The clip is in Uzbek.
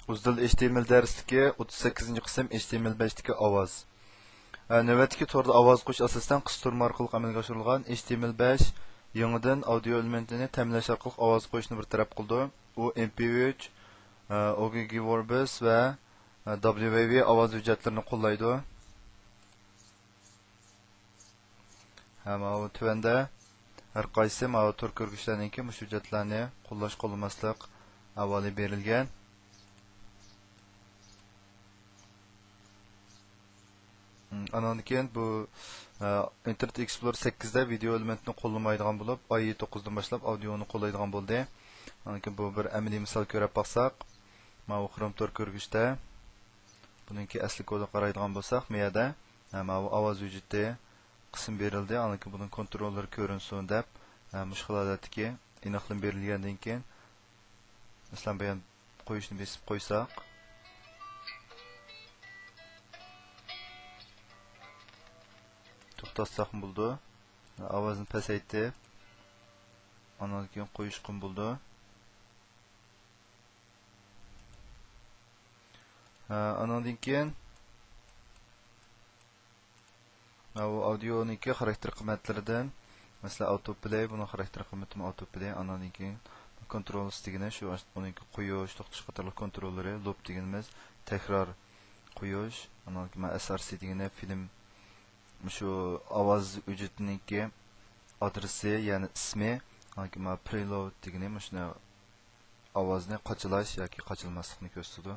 Uzdil HTML darsligi 38 qism HTML5dagi ovoz. Navbatdagi to'rda ovoz qo'yish asosan qisturma orqali amalga oshirilgan HTML5 yangidan audio elementini ta'minlash orqali ovoz qo'yishni bir taraf qildi. U MP3, OGG Vorbis va WAV ovoz hujjatlarini qo'llaydi. Hamma u tuvanda har qaysi tur ko'rgishlarniki mush hujjatlarni qo'llash qo'llamaslik avvali berilgan. Andan keyin bu Internet Explorer 8 da video elementini qo'llamaydigan bo'lib, i 9 dan boshlab audioni qo'llaydigan bo'ldi. Andan keyin bu bir amaliy misol ko'rib baxsak, mana bu Chrome Tor ko'rgishda buningki asli kodi qaraydigan bo'lsak, bu yerda mana bu ovoz hujjati qism berildi. Andan keyin buning kontrollari ko'rinsin deb, mush holatdagi aniqlik berilgandan keyin masalan bayon qo'yishni besib qo'ysak, to'xtatsak bo'ldi. Ovozni pasaytib, andan keyin qo'yish qim bo'ldi. Andan keyin bu audioniki xarakter qiymatlaridan, masalan autoplay, buni xarakter qiymati autoplay, andan keyin kontrol stigini shu buniki qo'yish, to'xtatish qatorli kontrollari, loop deganimiz, takror qo'yish, andan keyin src degani film shu ovoz hujjatiniki adresi, ya'ni ismi, andan preload degani shuni ovozni qochilash yoki qochilmaslikni ko'rsatadi.